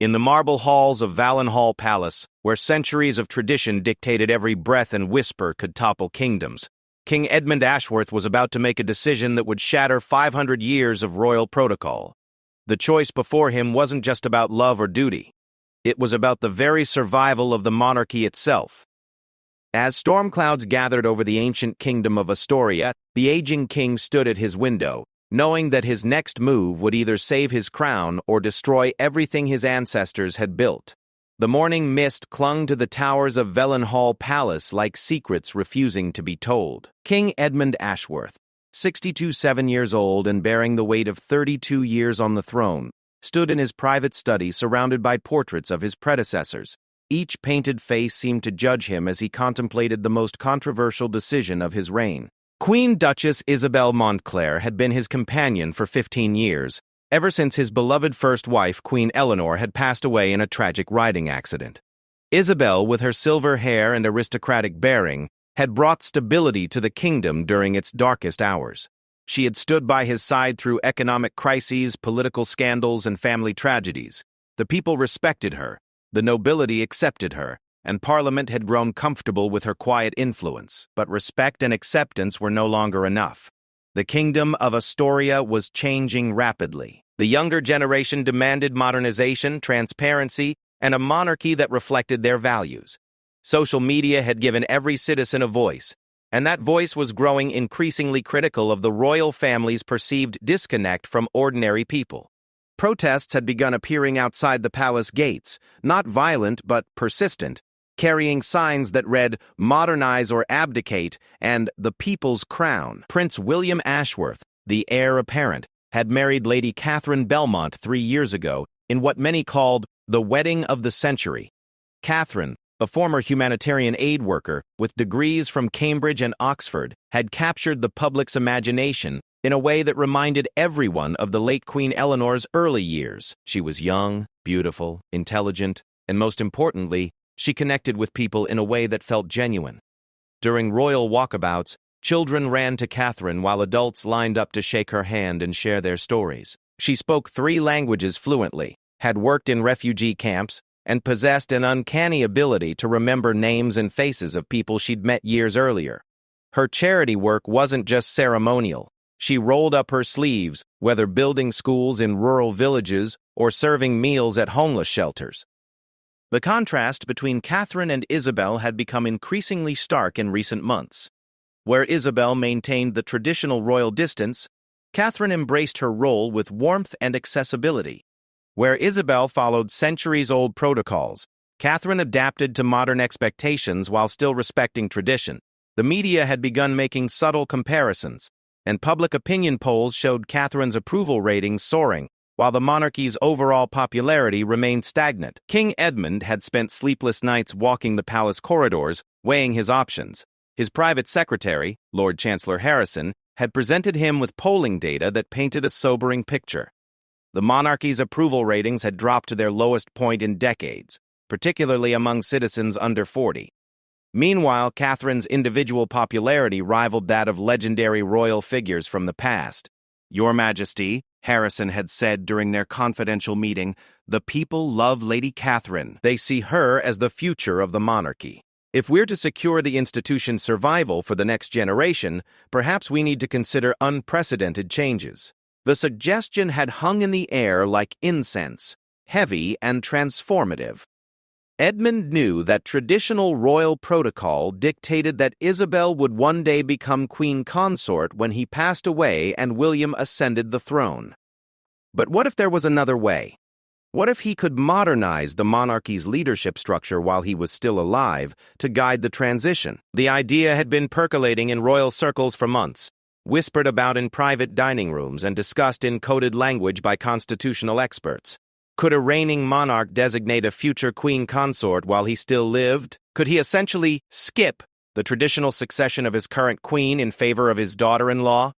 In the marble halls of Valenhall Palace, where centuries of tradition dictated every breath and whisper could topple kingdoms, King Edmund Ashworth was about to make a decision that would shatter 500 years of royal protocol. The choice before him wasn't just about love or duty. It was about the very survival of the monarchy itself. As storm clouds gathered over the ancient kingdom of Astoria, the aging king stood at his window, knowing that his next move would either save his crown or destroy everything his ancestors had built. The morning mist clung to the towers of Valenhall Palace like secrets refusing to be told. King Edmund Ashworth, 7 years old and bearing the weight of 32 years on the throne, stood in his private study surrounded by portraits of his predecessors. Each painted face seemed to judge him as he contemplated the most controversial decision of his reign. Queen Duchess Isabel Montclair had been his companion for 15 years, ever since his beloved first wife, Queen Eleanor, had passed away in a tragic riding accident. Isabel, with her silver hair and aristocratic bearing, had brought stability to the kingdom during its darkest hours. She had stood by his side through economic crises, political scandals, and family tragedies. The people respected her, the nobility accepted her, and Parliament had grown comfortable with her quiet influence, but respect and acceptance were no longer enough. The kingdom of Astoria was changing rapidly. The younger generation demanded modernization, transparency, and a monarchy that reflected their values. Social media had given every citizen a voice, and that voice was growing increasingly critical of the royal family's perceived disconnect from ordinary people. Protests had begun appearing outside the palace gates, not violent but persistent, carrying signs that read, "Modernize or abdicate," and "The People's Crown." Prince William Ashworth, the heir apparent, had married Lady Catherine Belmont 3 years ago in what many called the wedding of the century. Catherine, a former humanitarian aid worker with degrees from Cambridge and Oxford, had captured the public's imagination in a way that reminded everyone of the late Queen Eleanor's early years. She was young, beautiful, intelligent, and most importantly, she connected with people in a way that felt genuine. During royal walkabouts, children ran to Catherine while adults lined up to shake her hand and share their stories. She spoke 3 languages fluently, had worked in refugee camps, and possessed an uncanny ability to remember names and faces of people she'd met years earlier. Her charity work wasn't just ceremonial. She rolled up her sleeves, whether building schools in rural villages or serving meals at homeless shelters. The contrast between Catherine and Isabel had become increasingly stark in recent months. Where Isabel maintained the traditional royal distance, Catherine embraced her role with warmth and accessibility. Where Isabel followed centuries-old protocols, Catherine adapted to modern expectations while still respecting tradition. The media had begun making subtle comparisons, and public opinion polls showed Catherine's approval ratings soaring, while the monarchy's overall popularity remained stagnant. King Edmund had spent sleepless nights walking the palace corridors, weighing his options. His private secretary, Lord Chancellor Harrison, had presented him with polling data that painted a sobering picture. The monarchy's approval ratings had dropped to their lowest point in decades, particularly among citizens under 40. Meanwhile, Catherine's individual popularity rivaled that of legendary royal figures from the past. "Your Majesty," Harrison had said during their confidential meeting, "the people love Lady Catherine. They see her as the future of the monarchy. If we're to secure the institution's survival for the next generation, perhaps we need to consider unprecedented changes." The suggestion had hung in the air like incense, heavy and transformative. Edmund knew that traditional royal protocol dictated that Isabel would one day become queen consort when he passed away and William ascended the throne. But what if there was another way? What if he could modernize the monarchy's leadership structure while he was still alive to guide the transition? The idea had been percolating in royal circles for months, whispered about in private dining rooms and discussed in coded language by constitutional experts. Could a reigning monarch designate a future queen consort while he still lived? Could he essentially skip the traditional succession of his current queen in favor of his daughter-in-law?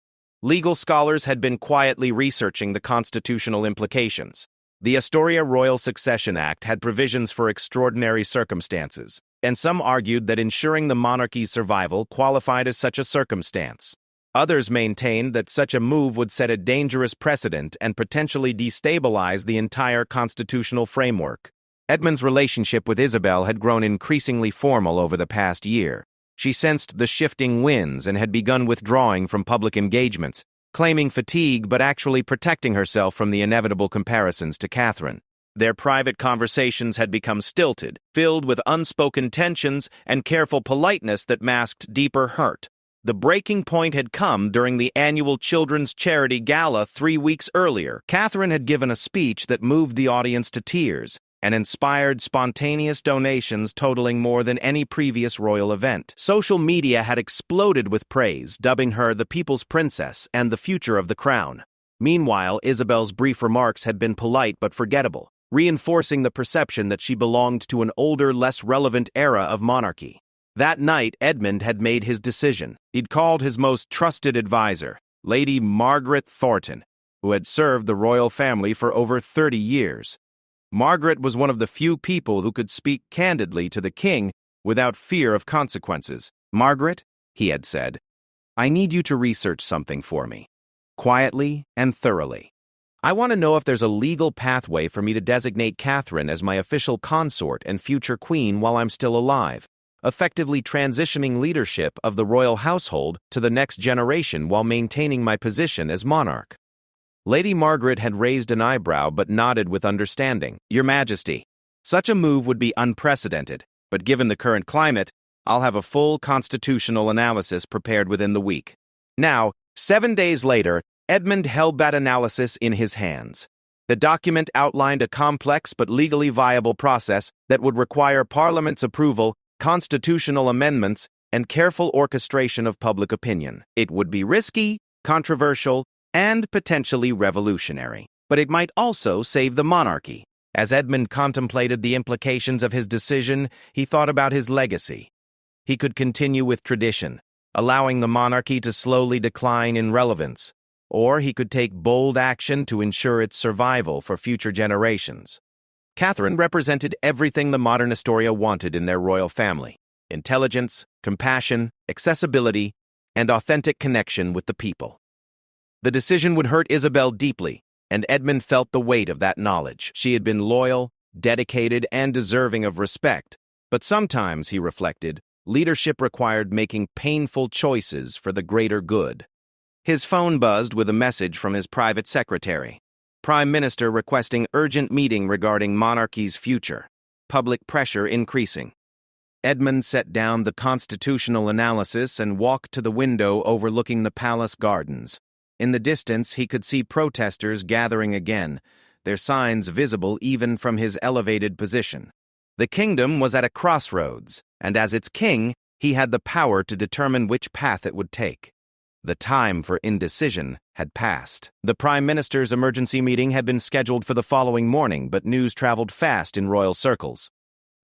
Legal scholars had been quietly researching the constitutional implications. The Astoria Royal Succession Act had provisions for extraordinary circumstances, and some argued that ensuring the monarchy's survival qualified as such a circumstance. Others maintained that such a move would set a dangerous precedent and potentially destabilize the entire constitutional framework. Edmund's relationship with Isabel had grown increasingly formal over the past year. She sensed the shifting winds and had begun withdrawing from public engagements, claiming fatigue but actually protecting herself from the inevitable comparisons to Catherine. Their private conversations had become stilted, filled with unspoken tensions and careful politeness that masked deeper hurt. The breaking point had come during the annual Children's Charity Gala 3 weeks earlier. Catherine had given a speech that moved the audience to tears and inspired spontaneous donations totaling more than any previous royal event. Social media had exploded with praise, dubbing her the People's Princess and the future of the crown. Meanwhile, Isabel's brief remarks had been polite but forgettable, reinforcing the perception that she belonged to an older, less relevant era of monarchy. That night, Edmund had made his decision. He'd called his most trusted advisor, Lady Margaret Thornton, who had served the royal family for over 30 years. Margaret was one of the few people who could speak candidly to the king without fear of consequences. "Margaret," he had said, "I need you to research something for me, quietly and thoroughly. I want to know if there's a legal pathway for me to designate Catherine as my official consort and future queen while I'm still alive, effectively transitioning leadership of the royal household to the next generation while maintaining my position as monarch." Lady Margaret had raised an eyebrow but nodded with understanding. "Your Majesty, such a move would be unprecedented, but given the current climate, I'll have a full constitutional analysis prepared within the week." Now, 7 days later, Edmund held that analysis in his hands. The document outlined a complex but legally viable process that would require Parliament's approval, constitutional amendments, and careful orchestration of public opinion. It would be risky, controversial, and potentially revolutionary. But it might also save the monarchy. As Edmund contemplated the implications of his decision, he thought about his legacy. He could continue with tradition, allowing the monarchy to slowly decline in relevance, or he could take bold action to ensure its survival for future generations. Catherine represented everything the modern Astoria wanted in their royal family: intelligence, compassion, accessibility, and authentic connection with the people. The decision would hurt Isabel deeply, and Edmund felt the weight of that knowledge. She had been loyal, dedicated, and deserving of respect, but sometimes, he reflected, leadership required making painful choices for the greater good. His phone buzzed with a message from his private secretary. Prime Minister requesting urgent meeting regarding monarchy's future. Public pressure increasing. Edmund set down the constitutional analysis and walked to the window overlooking the palace gardens. In the distance, he could see protesters gathering again, their signs visible even from his elevated position. The kingdom was at a crossroads, and as its king, he had the power to determine which path it would take. The time for indecision had passed. The Prime Minister's emergency meeting had been scheduled for the following morning, but news traveled fast in royal circles.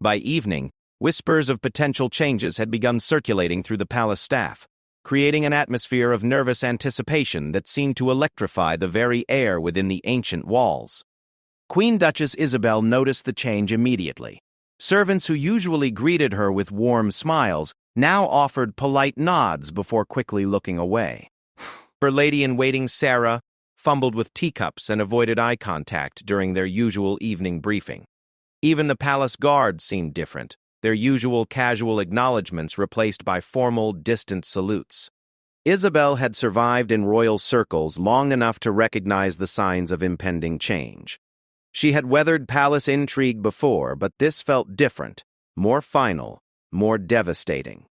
By evening, whispers of potential changes had begun circulating through the palace staff, creating an atmosphere of nervous anticipation that seemed to electrify the very air within the ancient walls. Queen Duchess Isabel noticed the change immediately. Servants who usually greeted her with warm smiles now offered polite nods before quickly looking away. Her lady-in-waiting Sarah fumbled with teacups and avoided eye contact during their usual evening briefing. Even the palace guards seemed different, their usual casual acknowledgments replaced by formal, distant salutes. Isabel had survived in royal circles long enough to recognize the signs of impending change. She had weathered palace intrigue before, but this felt different, more final, more devastating.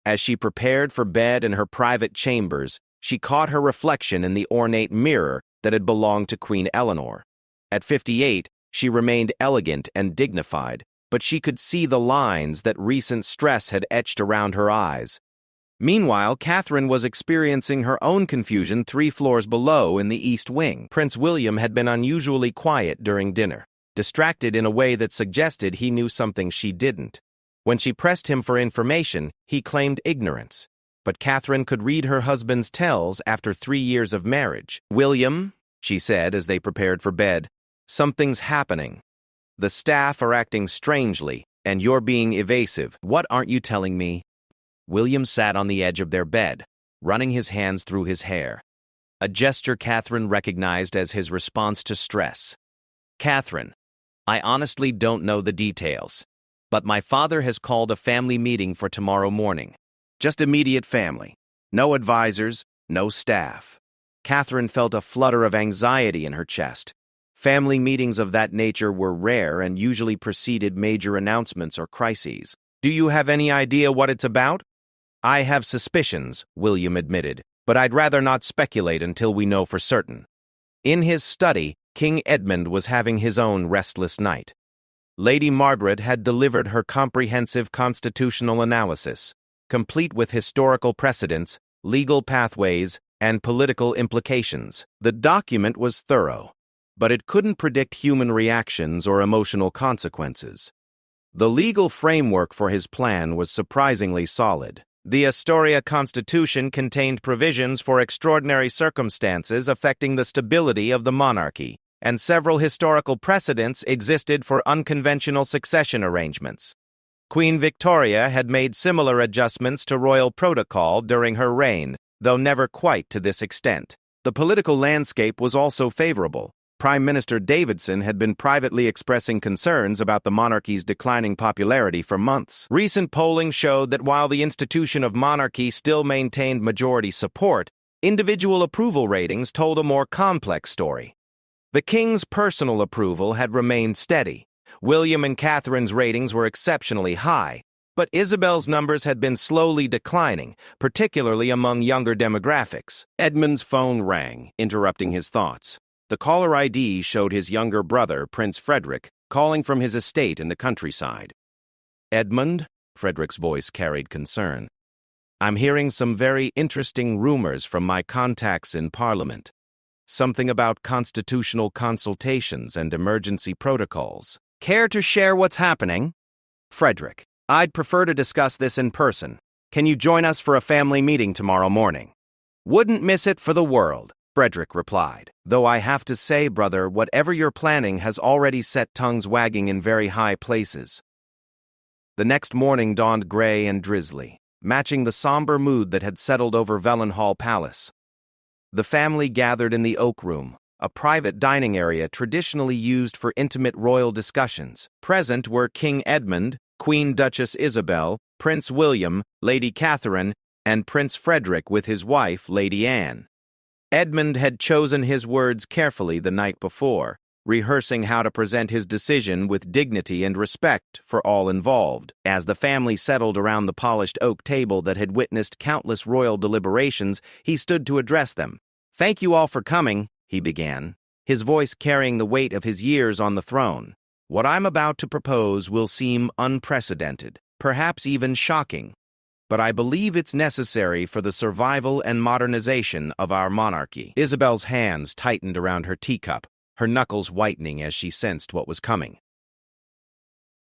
As she prepared for bed in her private chambers, she caught her reflection in the ornate mirror that had belonged to Queen Eleanor. At 58, she remained elegant and dignified, but she could see the lines that recent stress had etched around her eyes. Meanwhile, Catherine was experiencing her own confusion 3 floors below in the East Wing. Prince William had been unusually quiet during dinner, distracted in a way that suggested he knew something she didn't. When she pressed him for information, he claimed ignorance. But Catherine could read her husband's tells after 3 years of marriage. "William," she said as they prepared for bed, "something's happening. The staff are acting strangely, and you're being evasive. What aren't you telling me?" William sat on the edge of their bed, running his hands through his hair, a gesture Catherine recognized as his response to stress. "Catherine, I honestly don't know the details, but my father has called a family meeting for tomorrow morning. Just immediate family. No advisors, no staff." Catherine felt a flutter of anxiety in her chest. Family meetings of that nature were rare and usually preceded major announcements or crises. "Do you have any idea what it's about?" "I have suspicions," William admitted, "but I'd rather not speculate until we know for certain." In his study, King Edmund was having his own restless night. Lady Margaret had delivered her comprehensive constitutional analysis, complete with historical precedents, legal pathways, and political implications. The document was thorough, but it couldn't predict human reactions or emotional consequences. The legal framework for his plan was surprisingly solid. The Astoria Constitution contained provisions for extraordinary circumstances affecting the stability of the monarchy, and several historical precedents existed for unconventional succession arrangements. Queen Victoria had made similar adjustments to royal protocol during her reign, though never quite to this extent. The political landscape was also favorable. Prime Minister Davidson had been privately expressing concerns about the monarchy's declining popularity for months. Recent polling showed that while the institution of monarchy still maintained majority support, individual approval ratings told a more complex story. The king's personal approval had remained steady. William and Catherine's ratings were exceptionally high, but Isabel's numbers had been slowly declining, particularly among younger demographics. Edmund's phone rang, interrupting his thoughts. The caller ID showed his younger brother, Prince Frederick, calling from his estate in the countryside. "Edmund?" Frederick's voice carried concern. "I'm hearing some very interesting rumors from my contacts in Parliament. Something about constitutional consultations and emergency protocols. Care to share what's happening?" "Frederick, I'd prefer to discuss this in person. Can you join us for a family meeting tomorrow morning?" "Wouldn't miss it for the world," Frederick replied. "Though I have to say, brother, whatever you're planning has already set tongues wagging in very high places." The next morning dawned gray and drizzly, matching the somber mood that had settled over Valenhall Palace. The family gathered in the Oak Room, a private dining area traditionally used for intimate royal discussions. Present were King Edmund, Queen Duchess Isabel, Prince William, Lady Catherine, and Prince Frederick with his wife, Lady Anne. Edmund had chosen his words carefully the night before, rehearsing how to present his decision with dignity and respect for all involved. As the family settled around the polished oak table that had witnessed countless royal deliberations, he stood to address them. "Thank you all for coming," he began, his voice carrying the weight of his years on the throne. "What I'm about to propose will seem unprecedented, perhaps even shocking, but I believe it's necessary for the survival and modernization of our monarchy." Isabel's hands tightened around her teacup, her knuckles whitening as she sensed what was coming.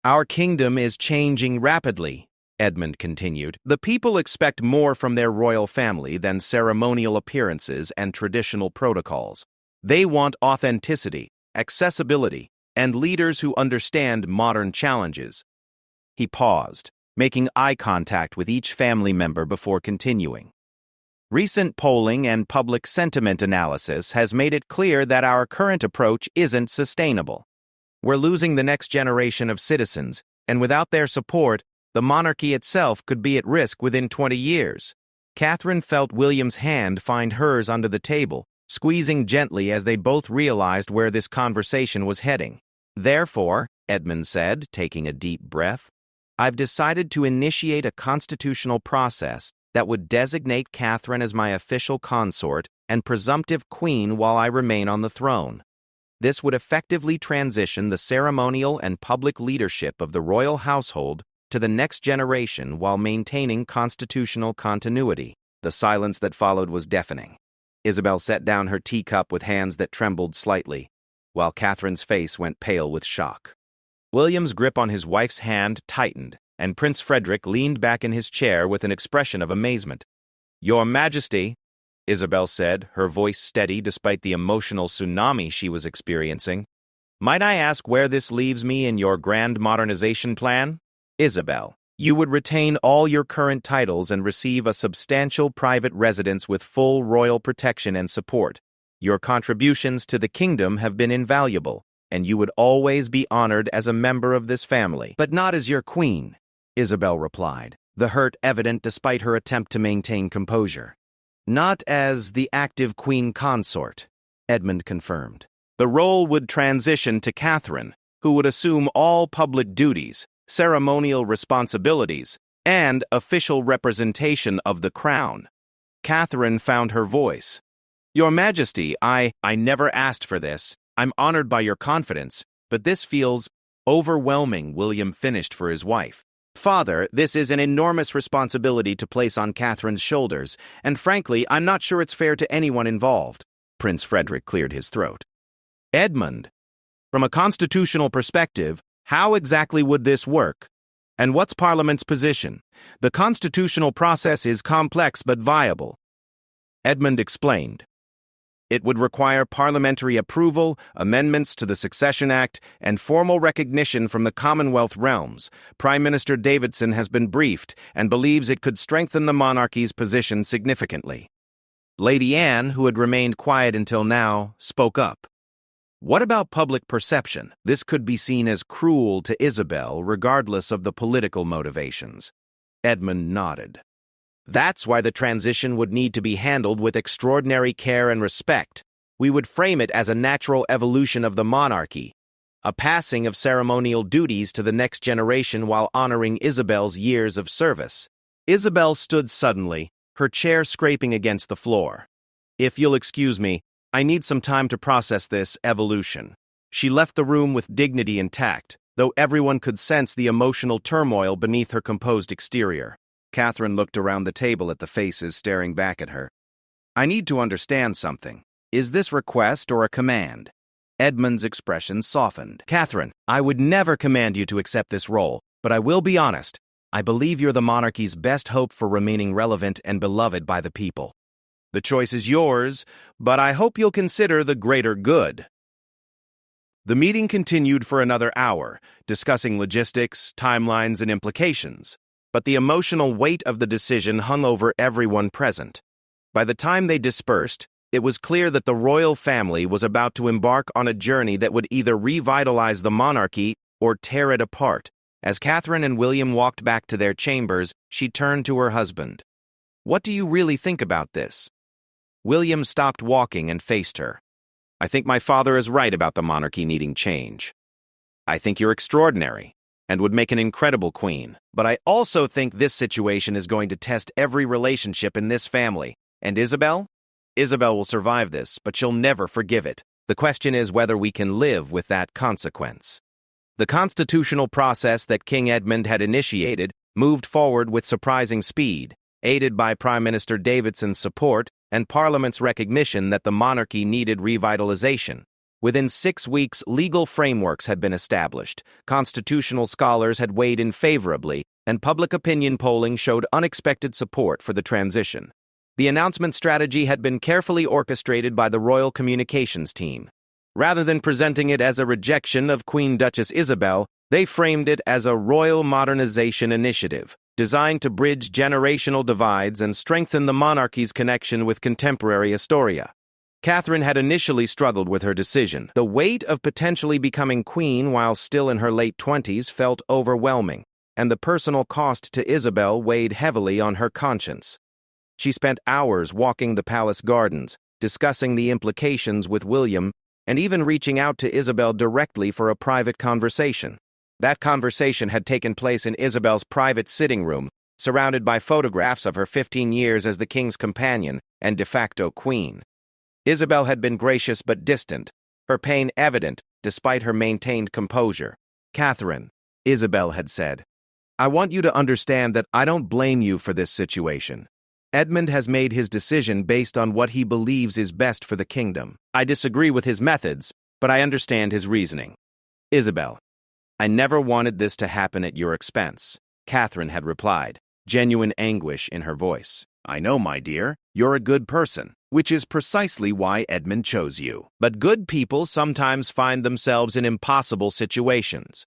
"Our kingdom is changing rapidly," Edmund continued. "The people expect more from their royal family than ceremonial appearances and traditional protocols. They want authenticity, accessibility, and leaders who understand modern challenges." He paused, making eye contact with each family member before continuing. "Recent polling and public sentiment analysis has made it clear that our current approach isn't sustainable. We're losing the next generation of citizens, and without their support, the monarchy itself could be at risk within 20 years. Catherine felt William's hand find hers under the table, squeezing gently as they both realized where this conversation was heading. "Therefore," Edmund said, taking a deep breath, "I've decided to initiate a constitutional process that would designate Catherine as my official consort and presumptive queen while I remain on the throne. This would effectively transition the ceremonial and public leadership of the royal household to the next generation while maintaining constitutional continuity." The silence that followed was deafening. Isabel set down her teacup with hands that trembled slightly, while Catherine's face went pale with shock. William's grip on his wife's hand tightened, and Prince Frederick leaned back in his chair with an expression of amazement. "Your Majesty," Isabel said, her voice steady despite the emotional tsunami she was experiencing, "might I ask where this leaves me in your grand modernization plan?" "Isabel," You would retain all your current titles and receive a substantial private residence with full royal protection and support. Your contributions to the kingdom have been invaluable, and you would always be honored as a member of this family. But not as your queen, Isabel replied, the hurt evident despite her attempt to maintain composure. Not as the active queen consort, Edmund confirmed. The role would transition to Catherine, who would assume all public duties, ceremonial responsibilities, and official representation of the crown. Catherine found her voice. Your Majesty, I never asked for this. I'm honored by your confidence, but this feels overwhelming, William finished for his wife. Father, this is an enormous responsibility to place on Catherine's shoulders, and frankly, I'm not sure it's fair to anyone involved. Prince Frederick cleared his throat. Edmund, from a constitutional perspective, how exactly would this work? And what's Parliament's position? The constitutional process is complex but viable. Edmund explained. It would require parliamentary approval, amendments to the Succession Act, and formal recognition from the Commonwealth realms. Prime Minister Davidson has been briefed and believes it could strengthen the monarchy's position significantly. Lady Anne, who had remained quiet until now, spoke up. What about public perception? This could be seen as cruel to Isabel, regardless of the political motivations. Edmund nodded. That's why the transition would need to be handled with extraordinary care and respect. We would frame it as a natural evolution of the monarchy, a passing of ceremonial duties to the next generation while honoring Isabel's years of service. Isabel stood suddenly, her chair scraping against the floor. If you'll excuse me, I need some time to process this evolution. She left the room with dignity intact, though everyone could sense the emotional turmoil beneath her composed exterior. Catherine looked around the table at the faces staring back at her. I need to understand something. Is this request or a command? Edmund's expression softened. Catherine, I would never command you to accept this role, but I will be honest. I believe you're the monarchy's best hope for remaining relevant and beloved by the people. The choice is yours, but I hope you'll consider the greater good. The meeting continued for another hour, discussing logistics, timelines, and implications, but the emotional weight of the decision hung over everyone present. By the time they dispersed, it was clear that the royal family was about to embark on a journey that would either revitalize the monarchy or tear it apart. As Catherine and William walked back to their chambers, she turned to her husband. What do you really think about this? William stopped walking and faced her. I think my father is right about the monarchy needing change. I think you're extraordinary and would make an incredible queen, but I also think this situation is going to test every relationship in this family. And Isabel? Isabel will survive this, but she'll never forgive it. The question is whether we can live with that consequence. The constitutional process that King Edmund had initiated moved forward with surprising speed, aided by Prime Minister Davidson's support and Parliament's recognition that the monarchy needed revitalization. Within 6 weeks, legal frameworks had been established, constitutional scholars had weighed in favorably, and public opinion polling showed unexpected support for the transition. The announcement strategy had been carefully orchestrated by the Royal Communications team. Rather than presenting it as a rejection of Queen Duchess Isabel, they framed it as a royal modernization initiative, designed to bridge generational divides and strengthen the monarchy's connection with contemporary Astoria. Catherine had initially struggled with her decision. The weight of potentially becoming queen while still in her late 20s felt overwhelming, and the personal cost to Isabel weighed heavily on her conscience. She spent hours walking the palace gardens, discussing the implications with William, and even reaching out to Isabel directly for a private conversation. That conversation had taken place in Isabel's private sitting room, surrounded by photographs of her 15 years as the king's companion and de facto queen. Isabel had been gracious but distant, her pain evident despite her maintained composure. Catherine, Isabel had said, I want you to understand that I don't blame you for this situation. Edmund has made his decision based on what he believes is best for the kingdom. I disagree with his methods, but I understand his reasoning. Isabel, I never wanted this to happen at your expense, Catherine had replied, genuine anguish in her voice. I know, my dear, you're a good person, which is precisely why Edmund chose you. But good people sometimes find themselves in impossible situations.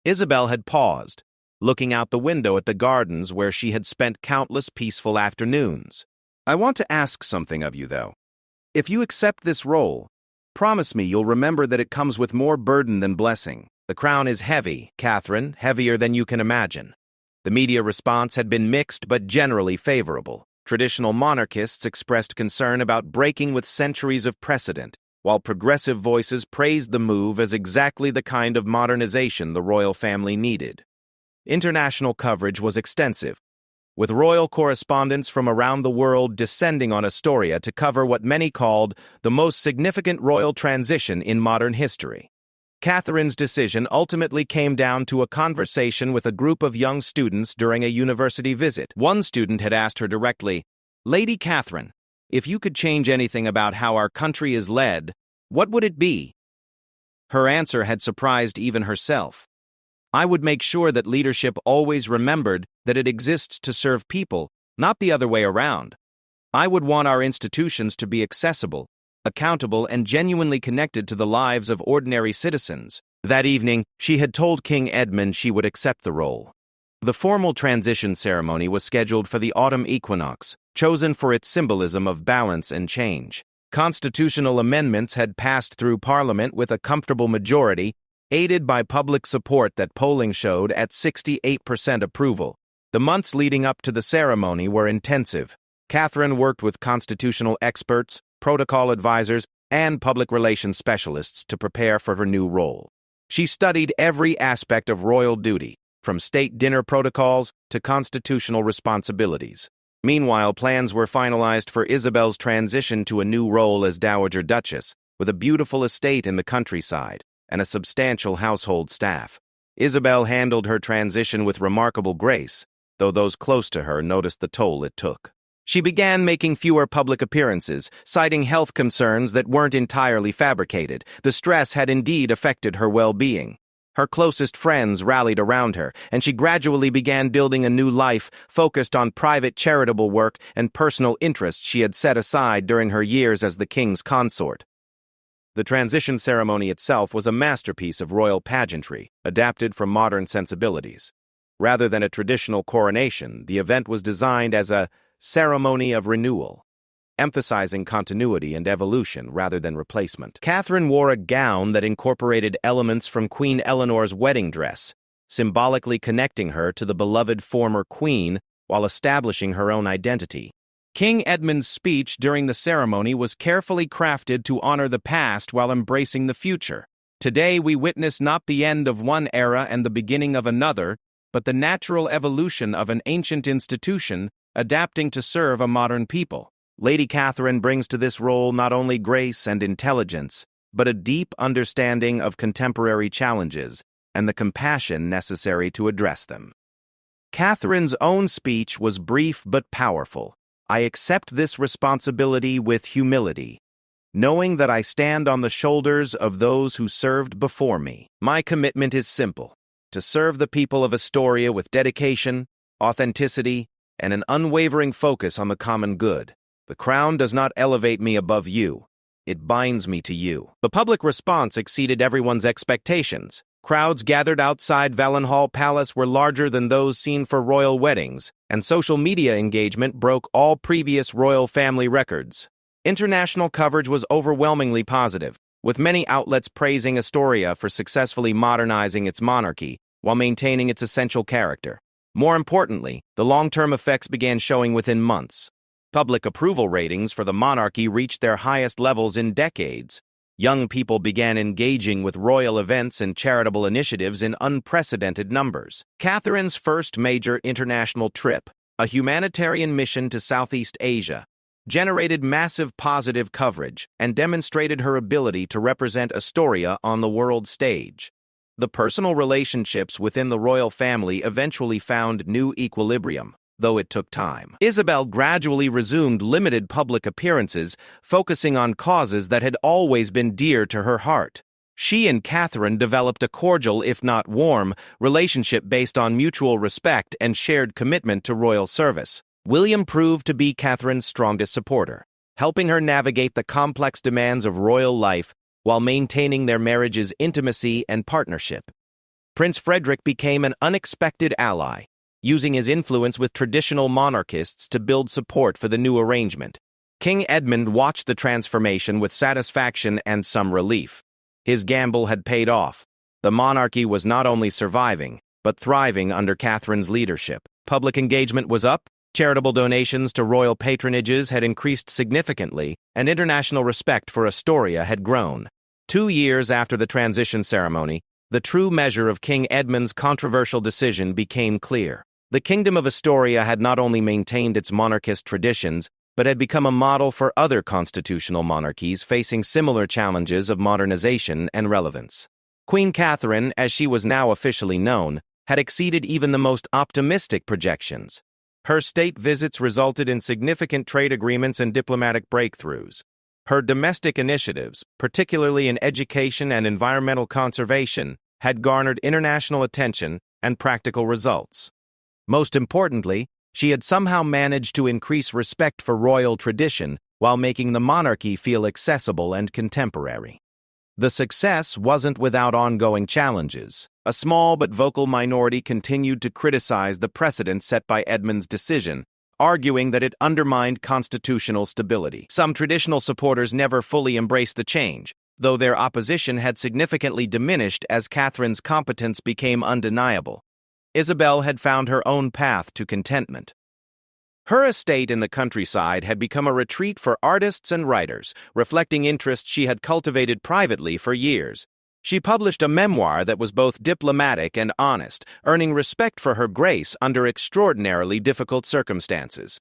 Isabel had paused, looking out the window at the gardens where she had spent countless peaceful afternoons. "I want to ask something of you, though. If you accept this role, promise me you'll remember that it comes with more burden than blessing. The crown is heavy, Catherine, heavier than you can imagine." The media response had been mixed but generally favorable. Traditional monarchists expressed concern about breaking with centuries of precedent, while progressive voices praised the move as exactly the kind of modernization the royal family needed. International coverage was extensive, with royal correspondents from around the world descending on Astoria to cover what many called the most significant royal transition in modern history. Catherine's decision ultimately came down to a conversation with a group of young students during a university visit. One student had asked her directly, "Lady Catherine, if you could change anything about how our country is led, what would it be?" Her answer had surprised even herself. "I would make sure that leadership always remembered that it exists to serve people, not the other way around. I would want our institutions to be accessible, accountable, and genuinely connected to the lives of ordinary citizens." That evening, she had told King Edmund she would accept the role. The formal transition ceremony was scheduled for the autumn equinox, chosen for its symbolism of balance and change. Constitutional amendments had passed through Parliament with a comfortable majority, aided by public support that polling showed at 68% approval. The months leading up to the ceremony were intensive. Catherine worked with constitutional experts, protocol advisors, and public relations specialists to prepare for her new role. She studied every aspect of royal duty, from state dinner protocols to constitutional responsibilities. Meanwhile, plans were finalized for Isabel's transition to a new role as Dowager Duchess, with a beautiful estate in the countryside and a substantial household staff. Isabel handled her transition with remarkable grace, though those close to her noticed the toll it took. She began making fewer public appearances, citing health concerns that weren't entirely fabricated. The stress had indeed affected her well-being. Her closest friends rallied around her, and she gradually began building a new life focused on private charitable work and personal interests she had set aside during her years as the king's consort. The transition ceremony itself was a masterpiece of royal pageantry, adapted from modern sensibilities. Rather than a traditional coronation, the event was designed as a ceremony of renewal, emphasizing continuity and evolution rather than replacement. Catherine wore a gown that incorporated elements from Queen Eleanor's wedding dress, symbolically connecting her to the beloved former queen while establishing her own identity. King Edmund's speech during the ceremony was carefully crafted to honor the past while embracing the future. "Today we witness not the end of one era and the beginning of another, but the natural evolution of an ancient institution adapting to serve a modern people. Lady Catherine brings to this role not only grace and intelligence, but a deep understanding of contemporary challenges and the compassion necessary to address them." Catherine's own speech was brief but powerful. "I accept this responsibility with humility, knowing that I stand on the shoulders of those who served before me. My commitment is simple: to serve the people of Astoria with dedication, authenticity, and an unwavering focus on the common good. The crown does not elevate me above you. It binds me to you." The public response exceeded everyone's expectations. Crowds gathered outside Vallenhall Palace were larger than those seen for royal weddings, and social media engagement broke all previous royal family records. International coverage was overwhelmingly positive, with many outlets praising Astoria for successfully modernizing its monarchy while maintaining its essential character. More importantly, the long-term effects began showing within months. Public approval ratings for the monarchy reached their highest levels in decades. Young people began engaging with royal events and charitable initiatives in unprecedented numbers. Catherine's first major international trip, a humanitarian mission to Southeast Asia, generated massive positive coverage and demonstrated her ability to represent Astoria on the world stage. The personal relationships within the royal family eventually found new equilibrium, though it took time. Isabel gradually resumed limited public appearances, focusing on causes that had always been dear to her heart. She and Catherine developed a cordial, if not warm, relationship based on mutual respect and shared commitment to royal service. William proved to be Catherine's strongest supporter, helping her navigate the complex demands of royal life while maintaining their marriage's intimacy and partnership. Prince Frederick became an unexpected ally, using his influence with traditional monarchists to build support for the new arrangement. King Edmund watched the transformation with satisfaction and some relief. His gamble had paid off. The monarchy was not only surviving, but thriving under Catherine's leadership. Public engagement was up, charitable donations to royal patronages had increased significantly, and international respect for Astoria had grown. 2 years after the transition ceremony, the true measure of King Edmund's controversial decision became clear. The Kingdom of Astoria had not only maintained its monarchist traditions, but had become a model for other constitutional monarchies facing similar challenges of modernization and relevance. Queen Catherine, as she was now officially known, had exceeded even the most optimistic projections. Her state visits resulted in significant trade agreements and diplomatic breakthroughs. Her domestic initiatives, particularly in education and environmental conservation, had garnered international attention and practical results. Most importantly, she had somehow managed to increase respect for royal tradition while making the monarchy feel accessible and contemporary. The success wasn't without ongoing challenges. A small but vocal minority continued to criticize the precedent set by Edmund's decision, arguing that it undermined constitutional stability. Some traditional supporters never fully embraced the change, though their opposition had significantly diminished as Catherine's competence became undeniable. Isabel had found her own path to contentment. Her estate in the countryside had become a retreat for artists and writers, reflecting interests she had cultivated privately for years. She published a memoir that was both diplomatic and honest, earning respect for her grace under extraordinarily difficult circumstances.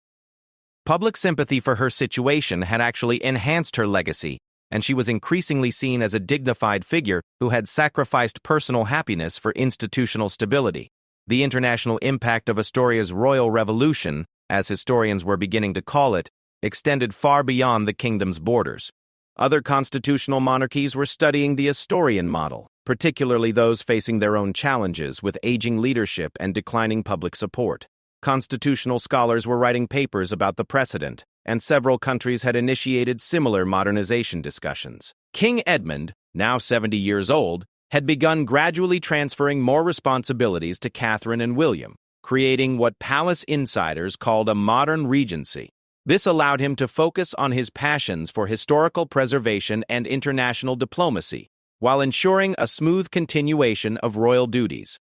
Public sympathy for her situation had actually enhanced her legacy, and she was increasingly seen as a dignified figure who had sacrificed personal happiness for institutional stability. The international impact of Astoria's royal revolution, as historians were beginning to call it, extended far beyond the kingdom's borders. Other constitutional monarchies were studying the Astorian model, particularly those facing their own challenges with aging leadership and declining public support. Constitutional scholars were writing papers about the precedent, and several countries had initiated similar modernization discussions. King Edmund, now 70 years old, had begun gradually transferring more responsibilities to Catherine and William, creating what palace insiders called a modern regency. This allowed him to focus on his passions for historical preservation and international diplomacy, while ensuring a smooth continuation of royal duties.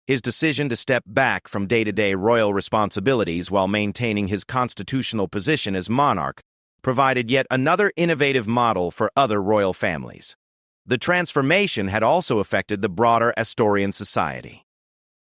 His decision to step back from day-to-day royal responsibilities while maintaining his constitutional position as monarch provided yet another innovative model for other royal families. The transformation had also affected the broader Astorian society.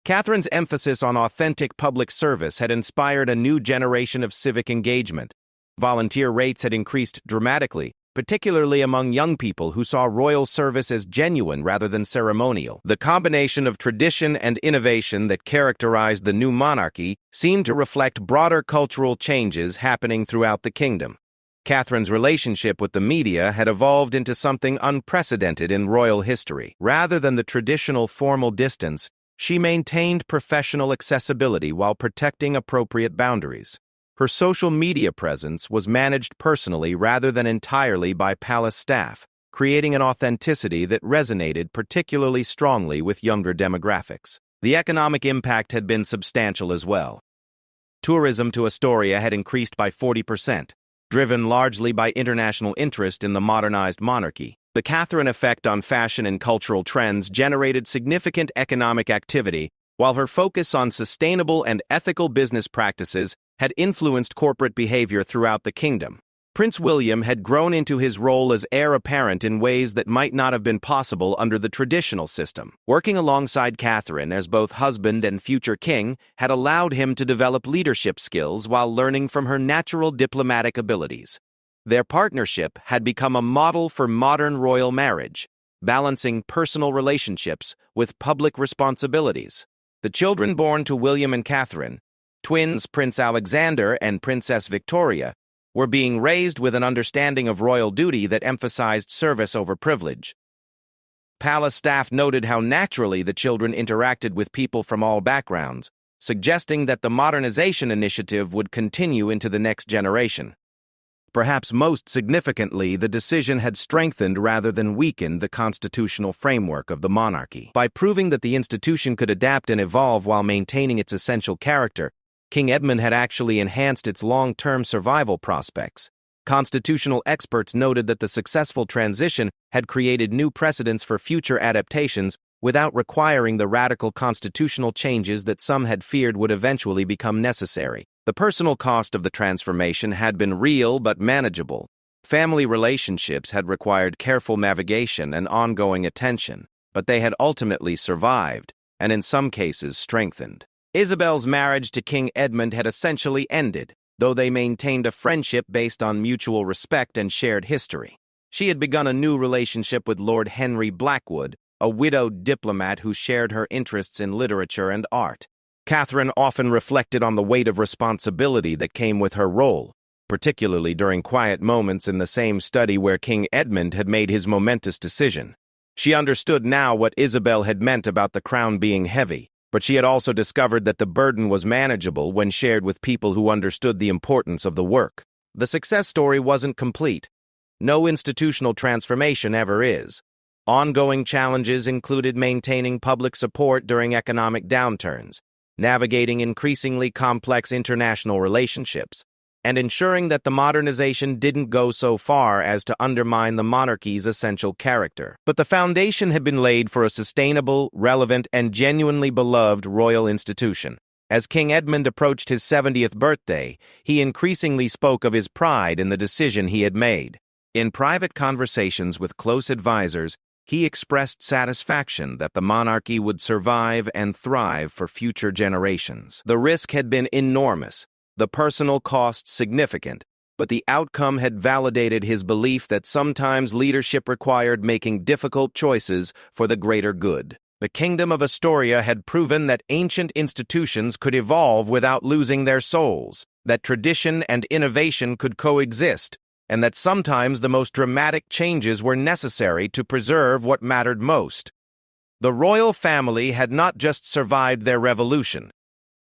Catherine's emphasis on authentic public service had inspired a new generation of civic engagement. Volunteer rates had increased dramatically, particularly among young people who saw royal service as genuine rather than ceremonial. The combination of tradition and innovation that characterized the new monarchy seemed to reflect broader cultural changes happening throughout the kingdom. Catherine's relationship with the media had evolved into something unprecedented in royal history. Rather than the traditional formal distance, she maintained professional accessibility while protecting appropriate boundaries. Her social media presence was managed personally rather than entirely by palace staff, creating an authenticity that resonated particularly strongly with younger demographics. The economic impact had been substantial as well. Tourism to Astoria had increased by 40%, driven largely by international interest in the modernized monarchy. The Catherine effect on fashion and cultural trends generated significant economic activity, while her focus on sustainable and ethical business practices had influenced corporate behavior throughout the kingdom. Prince William had grown into his role as heir apparent in ways that might not have been possible under the traditional system. Working alongside Catherine as both husband and future king had allowed him to develop leadership skills while learning from her natural diplomatic abilities. Their partnership had become a model for modern royal marriage, balancing personal relationships with public responsibilities. The children born to William and Catherine, twins Prince Alexander and Princess Victoria, were being raised with an understanding of royal duty that emphasized service over privilege. Palace staff noted how naturally the children interacted with people from all backgrounds, suggesting that the modernization initiative would continue into the next generation. Perhaps most significantly, the decision had strengthened rather than weakened the constitutional framework of the monarchy. By proving that the institution could adapt and evolve while maintaining its essential character, King Edmund had actually enhanced its long-term survival prospects. Constitutional experts noted that the successful transition had created new precedents for future adaptations without requiring the radical constitutional changes that some had feared would eventually become necessary. The personal cost of the transformation had been real but manageable. Family relationships had required careful navigation and ongoing attention, but they had ultimately survived, and in some cases strengthened. Isabel's marriage to King Edmund had essentially ended, though they maintained a friendship based on mutual respect and shared history. She had begun a new relationship with Lord Henry Blackwood, a widowed diplomat who shared her interests in literature and art. Catherine often reflected on the weight of responsibility that came with her role, particularly during quiet moments in the same study where King Edmund had made his momentous decision. She understood now what Isabel had meant about the crown being heavy, but she had also discovered that the burden was manageable when shared with people who understood the importance of the work. The success story wasn't complete. No institutional transformation ever is. Ongoing challenges included maintaining public support during economic downturns, navigating increasingly complex international relationships, and ensuring that the modernization didn't go so far as to undermine the monarchy's essential character. But the foundation had been laid for a sustainable, relevant, and genuinely beloved royal institution. As King Edmund approached his 70th birthday, he increasingly spoke of his pride in the decision he had made. In private conversations with close advisors, he expressed satisfaction that the monarchy would survive and thrive for future generations. The risk had been enormous, the personal cost significant, but the outcome had validated his belief that sometimes leadership required making difficult choices for the greater good. The Kingdom of Astoria had proven that ancient institutions could evolve without losing their souls, that tradition and innovation could coexist, and that sometimes the most dramatic changes were necessary to preserve what mattered most. The royal family had not just survived their revolution.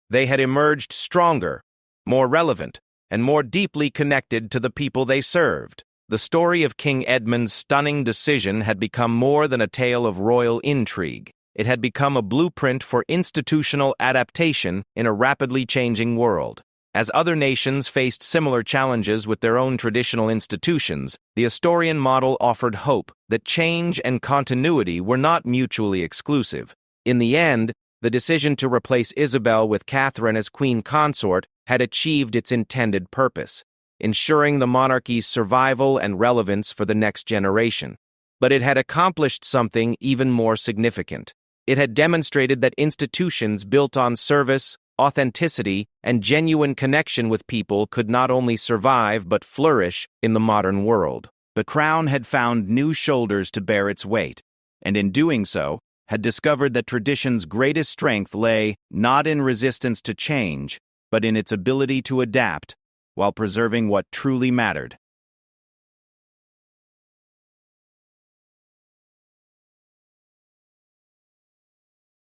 They had emerged stronger, more relevant, and more deeply connected to the people they served. The story of King Edmund's stunning decision had become more than a tale of royal intrigue. It had become a blueprint for institutional adaptation in a rapidly changing world. As other nations faced similar challenges with their own traditional institutions, the Astorian model offered hope that change and continuity were not mutually exclusive. In the end, the decision to replace Isabel with Catherine as queen consort had achieved its intended purpose, ensuring the monarchy's survival and relevance for the next generation. But it had accomplished something even more significant. It had demonstrated that institutions built on service, authenticity, and genuine connection with people could not only survive but flourish in the modern world. The crown had found new shoulders to bear its weight, and in doing so, had discovered that tradition's greatest strength lay not in resistance to change, but in its ability to adapt while preserving what truly mattered.